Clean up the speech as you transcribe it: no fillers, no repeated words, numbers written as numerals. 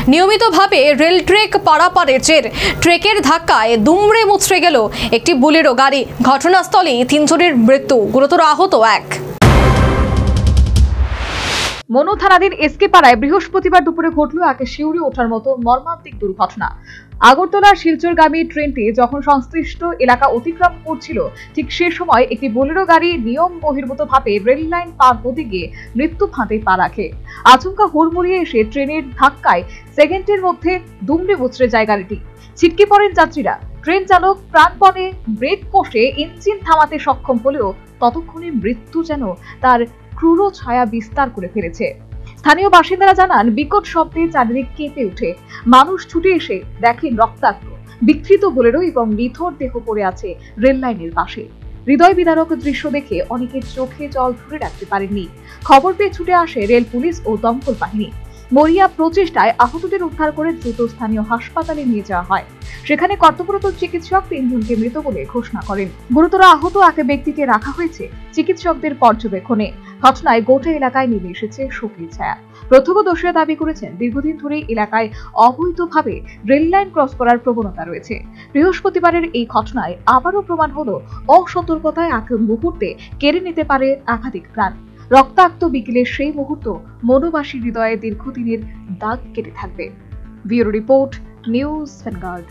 নিয়মিতভাবে rail trek পারাপারের জের ট্রেকের ধাক্কায় দুমড়ে মুচড়ে গেল একটি বুলেরো গাড়ি। ঘটনাস্থলেই 3 জনের মৃত্যু, গুরুতর আহত 1। মনু থানাধীন এসকে পাড়ায় বৃহস্পতিবার দুপুরে ঘটল একে শিউরে ওঠার মতো মর্মান্তিক দুর্ঘটনা। আগরতলা শিলচরগামী ট্রেনটি যখন সংশ্লিষ্ট এলাকা অতিক্রম করছিল, ঠিক সে সময় একটি বোলেরো গাড়ি নিয়ম বহির্ভূতভাবে রেল লাইন পার হতে গিয়ে মৃত্যু ফাঁদে পা রাখে। আচমকা হুড়মুড়িয়ে এসে ট্রেনের ধাক্কায় সেকেন্ডের মধ্যে দুমড়ে মুচড়ে যায় গাড়িটি। ছিটকে পড়েন যাত্রীরা। ট্রেন চালক প্রাণপণে ব্রেক কষে ইঞ্জিন থামাতে সক্ষম হলেও ততক্ষণে মৃত্যু যেন তার ক্রূর ছায়া বিস্তার করে ফেলেছে। স্থানীয় বাসিন্দারা জানান, বিকট শব্দে চারিদিক কেঁপে উঠে। মানুষ ছুটে এসে দেখেন রক্তাক্ত বিকৃত বোলেরো এবং নিথর দেহ পড়ে আছে রেল লাইনের পাশে। হৃদয় বিদারক দৃশ্য দেখে অনেকের চোখে জল ধরে রাখতে পারেননি। খবর পেয়ে ছুটে আসে রেল পুলিশ ও দমকল বাহিনী। মরিয়া প্রচেষ্টায় আহতদের উদ্ধার করে দ্রুত স্থানীয় হাসপাতালে নিয়ে যাওয়া হয়। সেখানে কর্তব্যরত চিকিৎসক 3 জনকে মৃত বলে ঘোষণা করেন। গুরুতর আহত এক ব্যক্তিকে রাখা হয়েছে চিকিৎসকদের পর্যবেক্ষণে। ঘটনায় গোটা এলাকায় নেমে এসেছে শোকের ছায়া। প্রত্যক্ষদর্শীরা দাবি করেছেন, দীর্ঘদিন ধরে এলাকায় অবৈধভাবে রেল লাইন ক্রস করার প্রবণতা রয়েছে। বৃহস্পতিবারের এই ঘটনায় আবারও প্রমাণ হলো অসতর্কতায় এক মুহূর্তে কেড়ে নিতে পারে একাধিক প্রাণ। রক্তাক্ত বিকেলের সেই মুহূর্ত মনুবাসীর হৃদয়ে দীর্ঘদিনের দাগ কেটে থাকবে। Bureau report, news vanguard.